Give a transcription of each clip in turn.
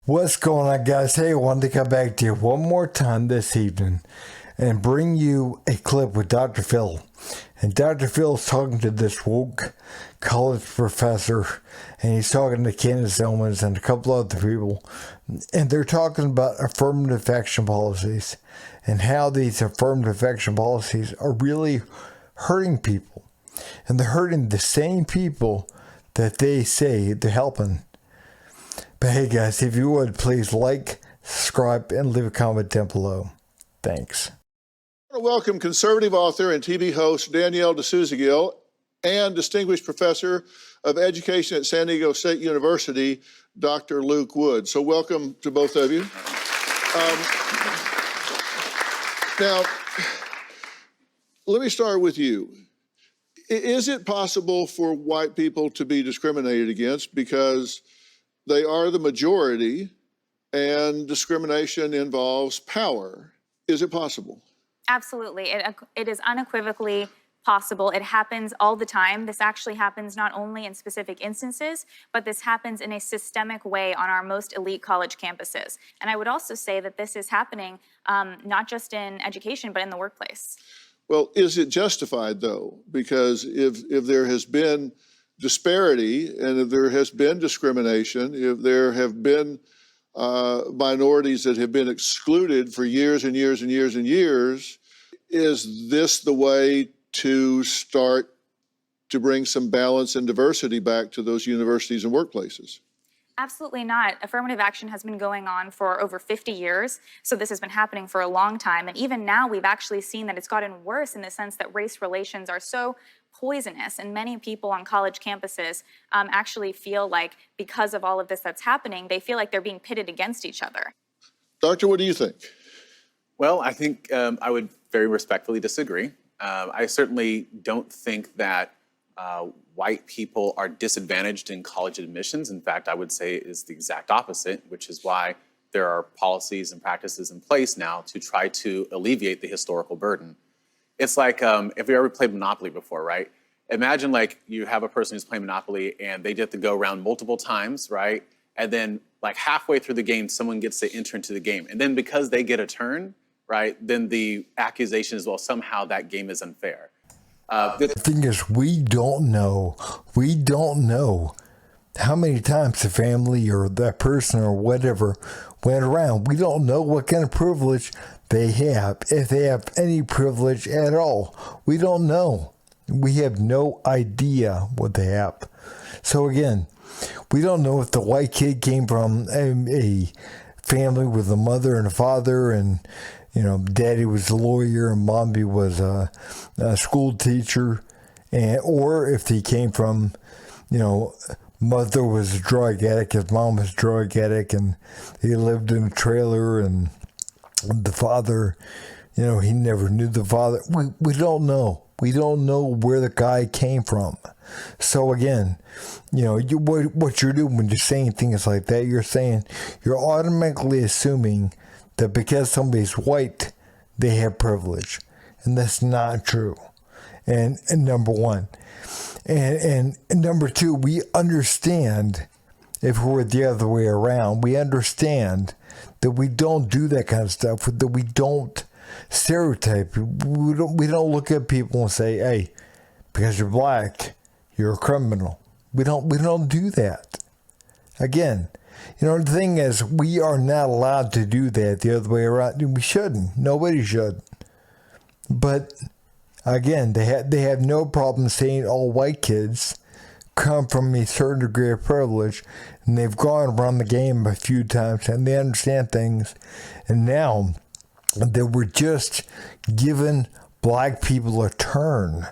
What's going on, guys? Hey, I wanted to come back to you one more time this evening and bring you a clip with Dr. Phil. And Dr. Phil's talking to this woke college professor, and he's talking to Candace Owens and a couple other people, and they're talking about affirmative action policies and how these affirmative action policies are really hurting people. And they're hurting the same people that they say they're helping. But hey guys, if you would, please like, subscribe, and leave a comment down below. Thanks. I want to welcome conservative author and TV host Danielle D'Souza-Gill and distinguished professor of education at San Diego State University, Dr. Luke Wood. So welcome to both of you. Now, let me start with you. Is it possible for white people to be discriminated against because they are the majority and discrimination involves power? Is it possible? Absolutely. It is unequivocally possible. It happens all the time. This actually happens not only in specific instances, but this happens in a systemic way on our most elite college campuses. And I would also say that this is happening not just in education, but in the workplace. Well, is it justified, though? Because if there has been disparity and if there has been discrimination, if there have been minorities that have been excluded for years and years and years and years, is this the way to start to bring some balance and diversity back to those universities and workplaces? Absolutely not. Affirmative action has been going on for over 50 years, so this has been happening for a long time. And even now, we've actually seen that it's gotten worse in the sense that race relations are so poisonous, and many people on college campuses actually feel like because of all of this that's happening, they feel like they're being pitted against each other. Doctor, what do you think? Well, I think I would very respectfully disagree. I certainly don't think that white people are disadvantaged in college admissions. In fact, I would say it is the exact opposite, which is why there are policies and practices in place now to try to alleviate the historical burden. It's like if you ever played Monopoly before, right? Imagine like you have a person who's playing Monopoly and they get to go around multiple times, right? And then like halfway through the game, someone gets to enter into the game. And then because they get a turn, right, then the accusation is, well, somehow that game is unfair. The thing is, we don't know how many times the family or that person or whatever went around. We don't know what kind of privilege they have, if they have any privilege at all. We don't know. We have no idea what they have. So again, we don't know if the white kid came from a family with a mother and a father, and daddy was a lawyer and mommy was a school teacher, or if he came from, mother was a drug addict, his mom was a drug addict, and he lived in a trailer, and the father, he never knew the father. We don't know. We don't know where the guy came from. So again, what you're doing when you're saying things like that, you're automatically assuming that because somebody's white, they have privilege. And that's not true. And number one. And number two, we understand, if we're the other way around, we understand that we don't do that kind of stuff, that we don't stereotype. We don't look at people and say, hey, because you're black, you're a criminal. We don't do that. Again, the thing is, we are not allowed to do that the other way around. We shouldn't. Nobody should. But again, they have no problem saying all white kids come from a certain degree of privilege, and they've gone around the game a few times and they understand things. And now that we're just giving black people a turn,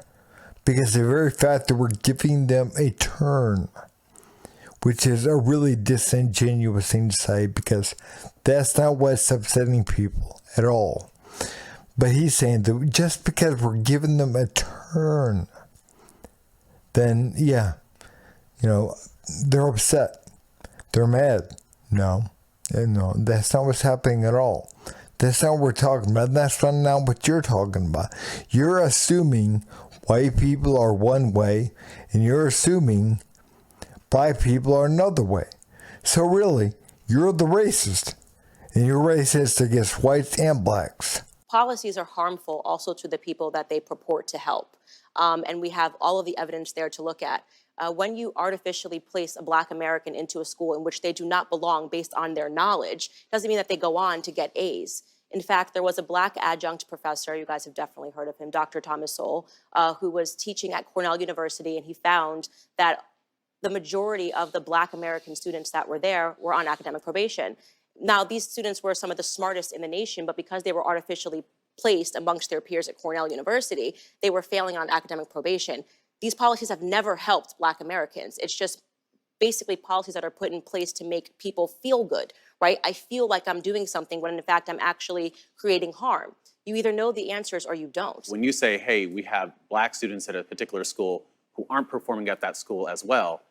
because the very fact that we're giving them a turn, which is a really disingenuous thing to say, because that's not what's upsetting people at all. But he's saying that just because we're giving them a turn, then yeah, they're upset, they're mad. No, that's not what's happening at all. That's not what we're talking about. That's not what you're talking about. You're assuming white people are one way, and you're assuming black people are another way. So really, you're the racist. And you're racist against whites and blacks. Policies are harmful also to the people that they purport to help. And we have all of the evidence there to look at. When you artificially place a Black American into a school in which they do not belong based on their knowledge, doesn't mean that they go on to get A's. In fact, there was a Black adjunct professor, you guys have definitely heard of him, Dr. Thomas Sowell, who was teaching at Cornell University, and he found that the majority of the Black American students that were there were on academic probation. Now, these students were some of the smartest in the nation, but because they were artificially placed amongst their peers at Cornell University, they were failing on academic probation. These policies have never helped Black Americans. It's just basically policies that are put in place to make people feel good, right? I feel like I'm doing something when in fact I'm actually creating harm. You either know the answers or you don't. When you say, hey, we have Black students at a particular school who aren't performing at that school as well,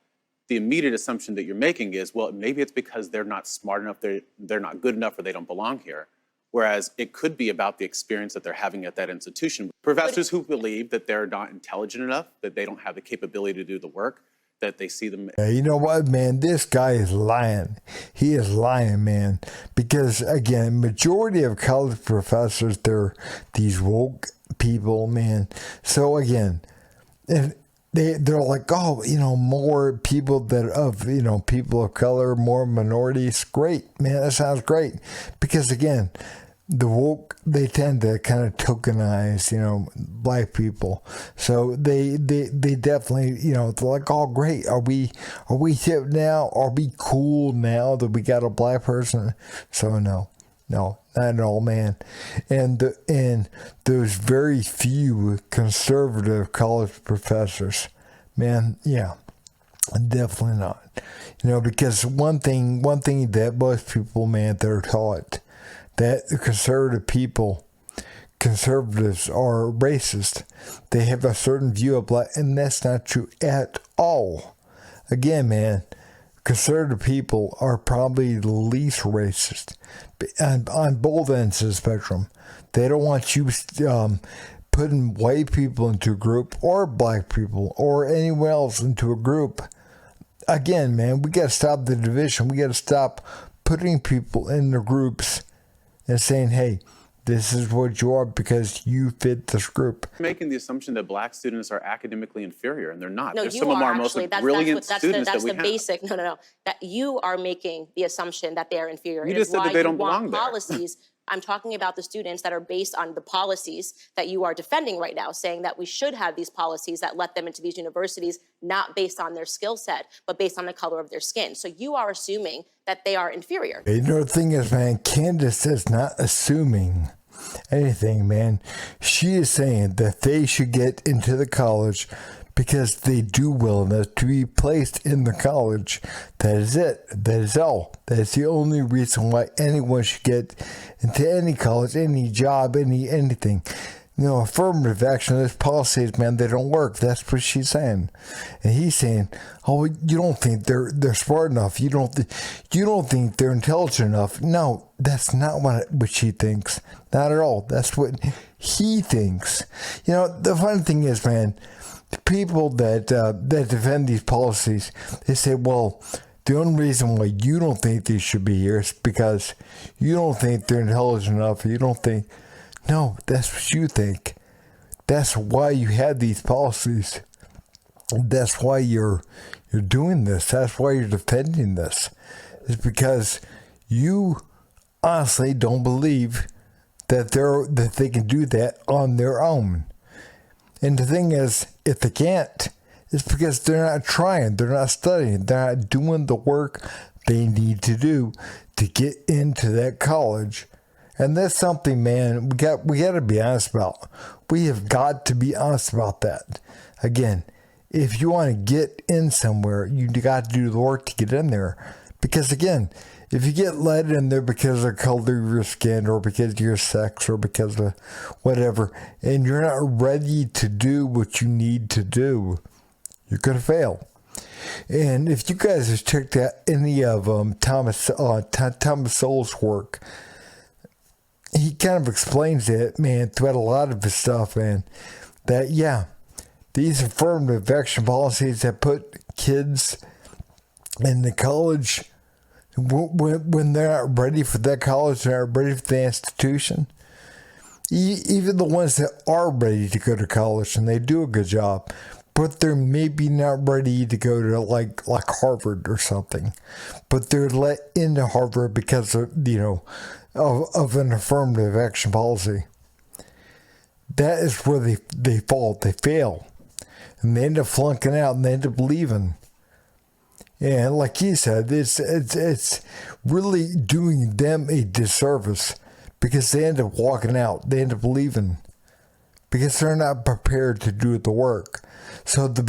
the immediate assumption that you're making is, well, maybe it's because they're not smart enough, they're not good enough, or they don't belong here. Whereas it could be about the experience that they're having at that institution. Professors who believe that they're not intelligent enough, that they don't have the capability to do the work, that they see them. You know what, man? This guy is lying. He is lying, man. Because, again, majority of college professors, they're these woke people, man. So, again, if they're like, oh, you know, more people that of, you know, people of color, more minorities. Great, man. That sounds great. Because, again, the woke, they tend to kind of tokenize, you know, Black people. So they definitely, you know, they're like, oh, great. Are we hip now? Are we cool now that we got a Black person? So no, not at all, man. And those very few conservative college professors, man, yeah, definitely not. You know, because one thing that most people, man, they're taught that conservatives are racist. They have a certain view of Black, and that's not true at all. Again, man, conservative people are probably the least racist on both ends of the spectrum. They don't want you putting white people into a group, or Black people, or anyone else into a group. Again, man, we got to stop the division. We got to stop putting people in the groups and saying, hey, this is what you are because you fit this group. Making the assumption that Black students are academically inferior, and they're not. No, they're you some are of our actually. most brilliant That's students that we the have. basic. No. That you are making the assumption that they are inferior. You just said that they don't belong there. Policies. I'm talking about the students that are based on the policies that you are defending right now, saying that we should have these policies that let them into these universities, not based on their skill set, but based on the color of their skin. So you are assuming that they are inferior. You know, the thing is, man, Candace is not assuming anything, man. She is saying that they should get into the college because they do well enough to be placed in the college. That is it. That is all. That is the only reason why anyone should get into any college, any job, anything. You know, affirmative action, those policies, man, they don't work. That's what she's saying. And he's saying, oh, you don't think they're smart enough. You don't think they're intelligent enough. No, that's not what she thinks. Not at all. That's what he thinks. You know, the funny thing is, man, the people that defend these policies, they say, well, the only reason why you don't think they should be here is because you don't think they're intelligent enough. You don't think. No, that's what you think. That's why you had these policies. That's why you're doing this. That's why you're defending this. It's because you honestly don't believe that they can do that on their own. And the thing is, if they can't, it's because they're not trying, they're not studying, they're not doing the work they need to do to get into that college. And that's something, man, we got to be honest about. We have got to be honest about that. Again, if you want to get in somewhere, you got to do the work to get in there. Because again, if you get let in there because of the color of your skin or because of your sex or because of whatever, and you're not ready to do what you need to do, you're going to fail. And if you guys have checked out any of Thomas Sowell's work, he kind of explains it, man, throughout a lot of his stuff, man, that, yeah, these affirmative action policies that put kids in the college when they're not ready for that college, they're not ready for the institution. Even the ones that are ready to go to college and they do a good job, but they're maybe not ready to go to like Harvard or something, but they're let into Harvard because of of an affirmative action policy. That is where they fall. They fail, and they end up flunking out, and they end up leaving. And like he said, it's really doing them a disservice because they end up walking out. They end up leaving because they're not prepared to do the work. So the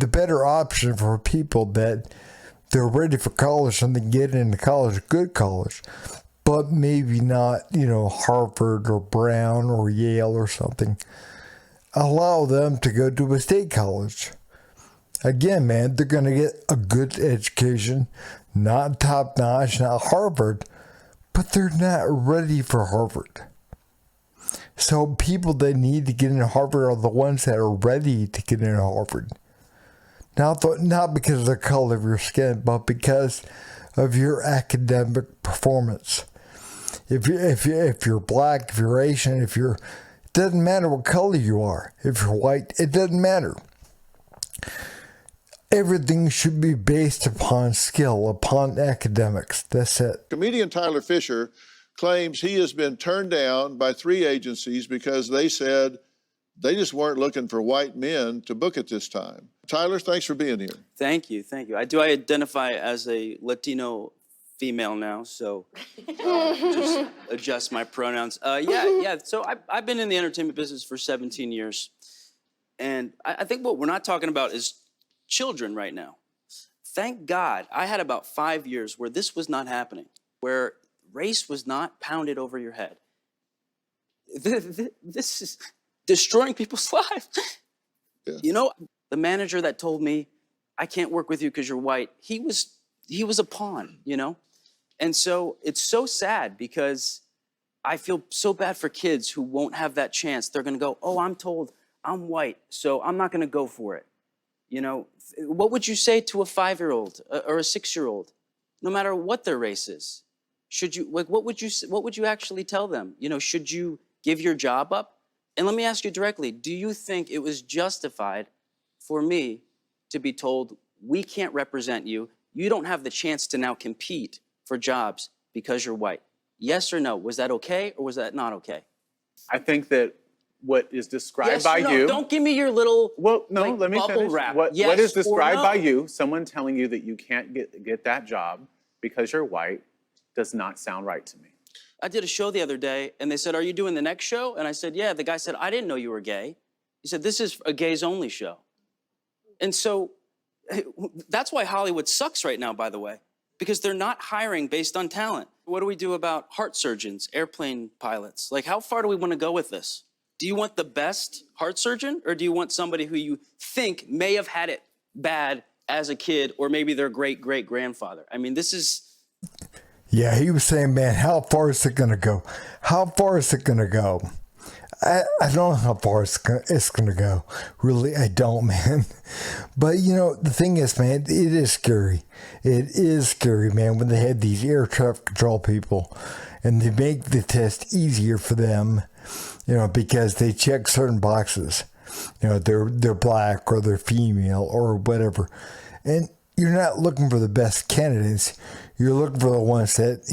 better option for people that they're ready for college and they get into college, good college, but maybe not, Harvard or Brown or Yale or something. Allow them to go to a state college. Again, man, they're going to get a good education, not top notch, not Harvard, but they're not ready for Harvard. So people that need to get into Harvard are the ones that are ready to get into Harvard. Not because of the color of your skin, but because of your academic performance. If you're black, if you're Asian, it doesn't matter what color you are. If you're white, it doesn't matter. Everything should be based upon skill, upon academics. That's it. Comedian Tyler Fisher claims he has been turned down by 3 agencies because they said they just weren't looking for white men to book at this time. Tyler, thanks for being here. Thank you. I identify as a Latino female now, so just adjust my pronouns. Yeah. So I've been in the entertainment business for 17 years, and I think what we're not talking about is children right now. Thank God I had about 5 years where this was not happening, where race was not pounded over your head. This is destroying people's lives. Yeah. The manager that told me, I can't work with you because you're white, he was a pawn, And so it's so sad because I feel so bad for kids who won't have that chance. They're going to go, oh, I'm told I'm white, so I'm not going to go for it. What would you say to a 5-year-old or a 6-year-old, no matter what their race is? What would you actually tell them? Should you give your job up? And let me ask you directly, do you think it was justified for me to be told, we can't represent you, you don't have the chance to now compete for jobs because you're white? Yes or no? Was that okay or was that not okay? I think that what is described yes by or no? you... Don't give me your little let me finish. Wrap. What Yes is described or no? by you, someone telling you that you can't get that job because you're white, does not sound right to me. I did a show the other day, and they said, are you doing the next show? And I said, yeah. The guy said, I didn't know you were gay. He said, this is a gays-only show. And so that's why Hollywood sucks right now, by the way, because they're not hiring based on talent. What do we do about heart surgeons, airplane pilots? How far do we want to go with this? Do you want the best heart surgeon, or do you want somebody who you think may have had it bad as a kid, or maybe their great-great-grandfather? I mean, this is... Yeah, he was saying, man, how far is it going to go? How far is it going to go? I don't know how far it's going to go. Really, I don't, man. But, the thing is, man, it is scary. It is scary, man, when they have these air traffic control people and they make the test easier for them, because they check certain boxes. They're black or they're female or whatever. And you're not looking for the best candidates. You're looking for the ones that,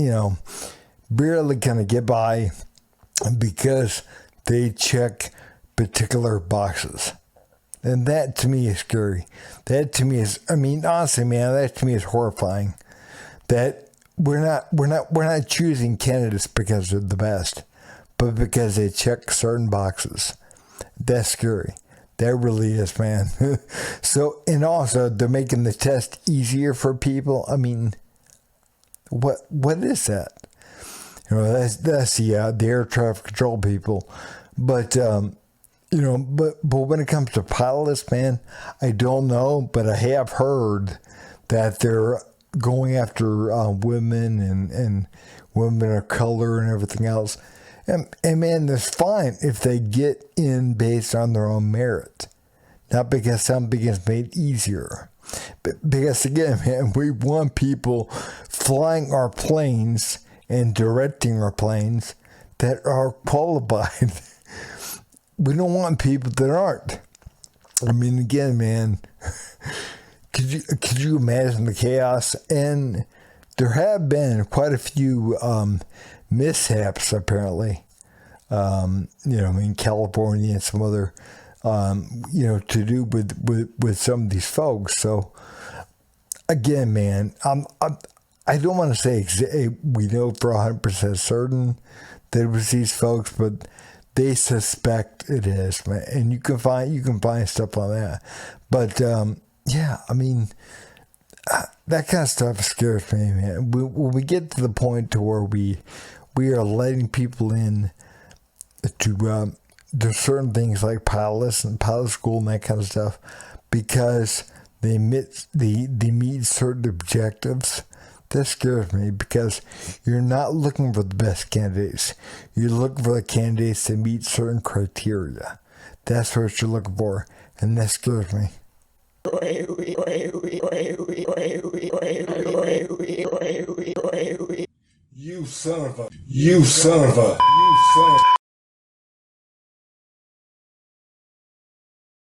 barely kind of get by because they check particular boxes. And that to me is scary. That to me is, honestly, man, that to me is horrifying. That we're not choosing candidates because they're the best, but because they check certain boxes. That's scary. That really is, man. So, and also they're making the test easier for people. What is that? That's the air traffic control people. But but when it comes to pilots, man, I don't know, but I have heard that they're going after women and women of color and everything else. And man, that's fine if they get in based on their own merit. not because something is made easier. But because again, man, we want people flying our planes and directing our planes that are qualified. We don't want people that aren't. I mean, again, man, could you imagine the chaos? And there have been quite a few mishaps, apparently. In California and some other, to do with some of these folks. So, again, man, I don't want to say we know for 100% certain that it was these folks, but they suspect it is, man. And you can find stuff on that. But yeah, I mean, that kind of stuff scares me, man. When we get to the point to where we are letting people in to there's certain things like pilots and pilot school and that kind of stuff because they meet certain objectives. That scares me because you're not looking for the best candidates. You're looking for the candidates that meet certain criteria. That's what you're looking for, and that scares me. You son of a